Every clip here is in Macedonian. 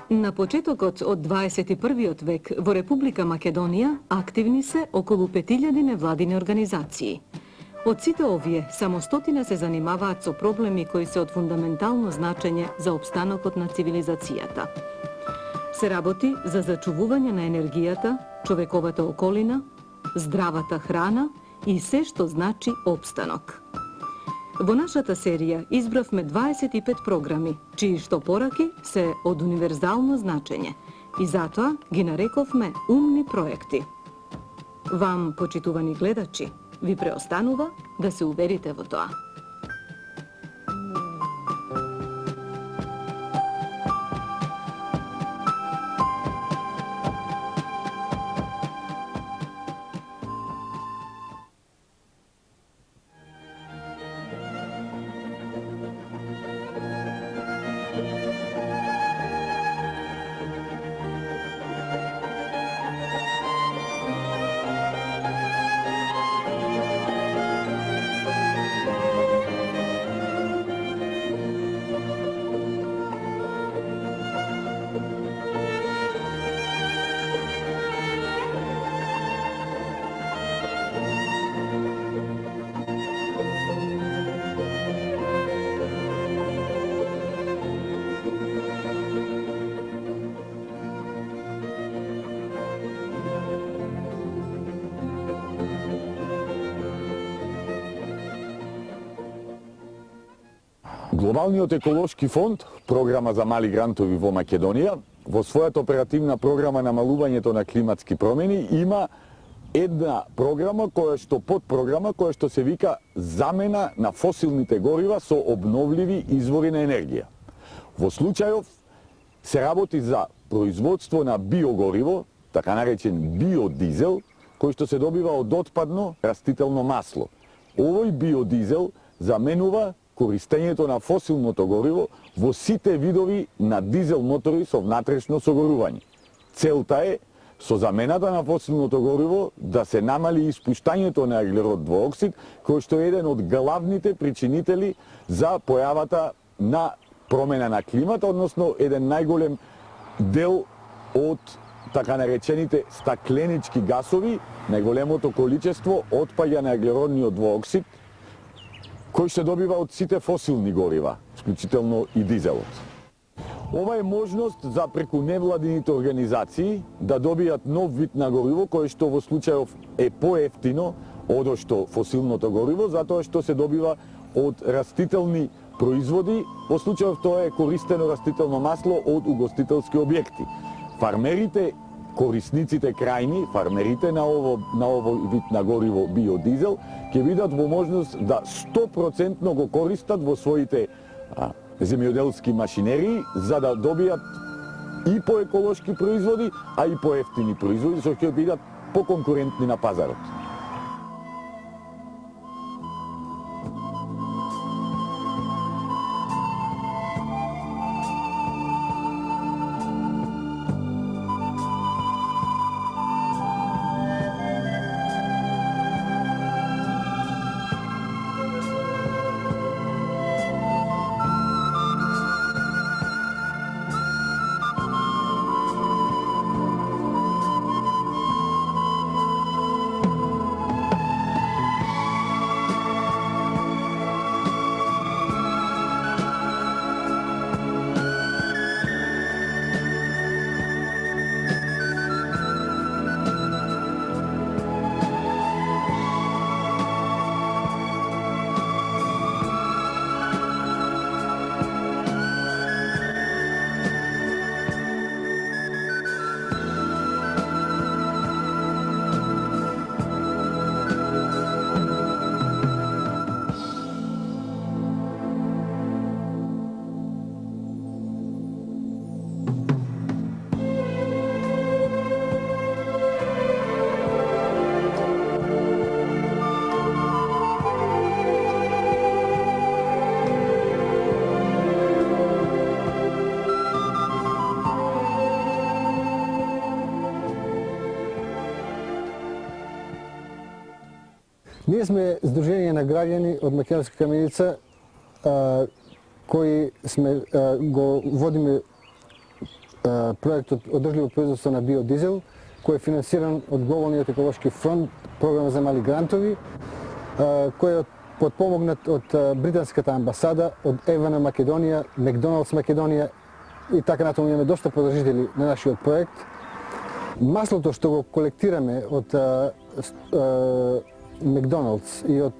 На почетокот од 21. век во Република Македонија активни се околу 5000 невладини организации. Од сите овие, само 100 се занимаваат со проблеми кои се од фундаментално значење за опстанокот на цивилизацијата. Се работи за зачувување на енергијата, човековата околина, здравата храна и се што значи опстанок. Во нашата серија избравме 25 програми, чии што пораки се од универзално значење и затоа ги нарековме умни проекти. Вам, почитувани гледачи, ви преостанува да се уверите во тоа. Глобалниот еколошки фонд, програма за мали грантови во Македонија, во својата оперативна програма намалувањето на климатски промени има една програма подпрограма која што се вика замена на фосилните горива со обновливи извори на енергија. Во случајов се работи за производство на биогориво, така наречен биодизел, кој што се добива од отпадно растително масло. Овој биодизел заменува користењето на фосилното гориво во сите видови на дизел мотори со внатрешно согорување. Целта е со замената на фосилното гориво да се намали испуштањето на аглерод двооксид, кој што е еден од главните причинители за појавата на промена на климата, односно еден најголем дел од така наречените стакленички гасови, најголемото количество отпаѓа на аглеродниот двооксид, кој се добива од сите фосилни горива, вклучително и дизелот. Ова е можност за преку невладините организации да добијат нов вид на гориво, кој што во случајов е поевтино одошто фосилното гориво, затоа што се добива од растителни производи, во случајов тоа е користено растително масло од угостителски објекти. Фармерите, корисниците крајни, фармерите на овој вид на гориво биодизел, ќе бидат во можност да 100% го користат во своите земјоделски машинерии, за да добијат и поеколошки производи, а и поевтини производи, што ќе бидат поконкурентни на пазарот. Ние сме Сдружение на граѓани од Македонска Каменица, кои го водиме проектот Одржливо производство на биодизел, кој е финансиран од Глобалниот еколошки фонд, програма за мали грантови, кој е подпомогнат од британската амбасада, од ЕВА на Македонија, Макдоналдс Македонија и така натаму. Имаме доста подржители на нашиот проект. Маслото што го колектираме од Макдоналдс и од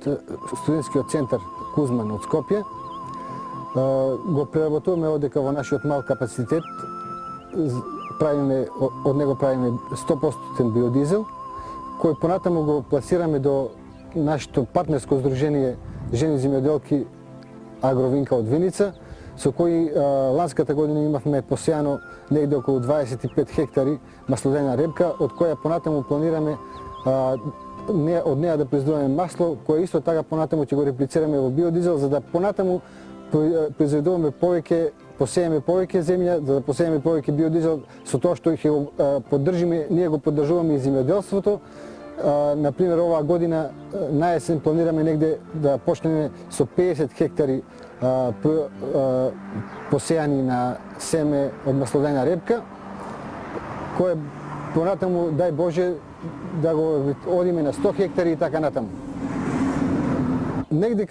студентскиот центар Кузман од Скопје, го преработуваме одека во нашиот мал капацитет, од него правиме 100% биодизел, кој понатаму го пласираме до нашето партнерско здружение Жени земјоделки Агровинка од Виница, со кои ланската година имавме посејано негде околу 25 хектари маслодена репка, од која понатаму планираме од неа да произведуваме масло, кое исто така понатаму ќе го реплицираме во биодизел, за да понатаму произведуваме повеќе, посееме повеќе земја, за да посееме повеќе биодизел, со тоа што ќе го поддржиме, ние го поддржуваме и земјоделството. Например, оваа година на есен планираме негде да почнеме со 50 хектари посејани на семе од маслодена репка, кое понатаму, дај Боже, да го одиме на 100 хектари и така натаму. Негде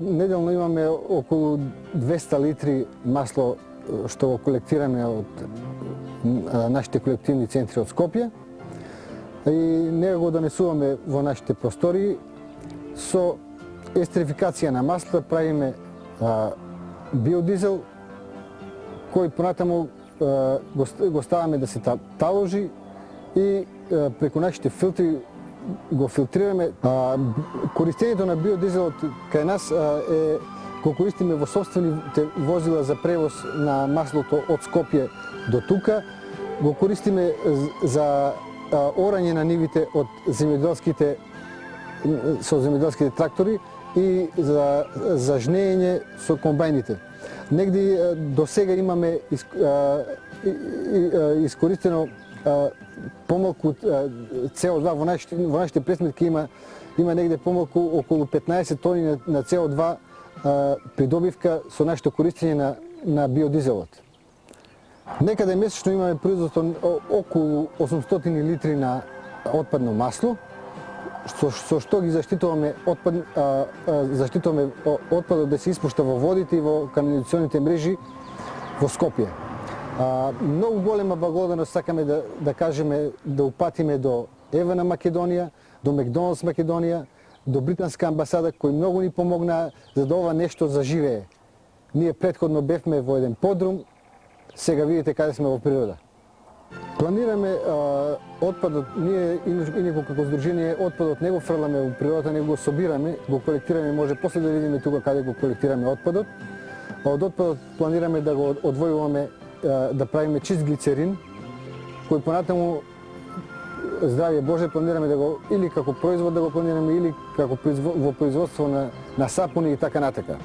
неделно имаме околу 200 литри масло што го колектираме од нашите колективни центри од Скопје и него го донесуваме во нашите простории. Со естерификација на масло правиме биодизел, кој понатаму го ставаме да се таложи и преку нашите филтри го филтрираме. Користењето на биодизелот кај нас го користиме во собствените возила за превоз на маслото од Скопје до тука. Го користиме заорање на нивите од земјоделските трактори и за жнеење со комбајните. Негде до сега имаме искористено помалку CO2 во нашите пресметки има негде помалку околу 15 тони на CO2 придобивка со нашето користење на биодизелот. Некаде месечно имаме производство околу 800 литри на отпадно масло, со што ги заштитуваме отпадот да се испушта во водите и во канализационите мрежи во Скопје. Многу голема благодарност сакаме да кажеме, да упатиме до ЕВА на Македонија, до Макдоналдс Македонија, до британска амбасада, кои многу ни помогнаа за да ова нешто заживее. Ние претходно бевме во еден подрум, сега видите каде сме во природа. Планираме отпадот, ние инаку како здружение отпадот не го фрламе во природата, не го собираме, го колектираме, може после да видиме тука каде го колектираме отпадот. Од отпадот планираме да го одвојуваме, да правиме чист глицерин, кој понатаму, здравје Боже, планираме да го или како производ да го планираме, или како во производство на сапуни и така натака.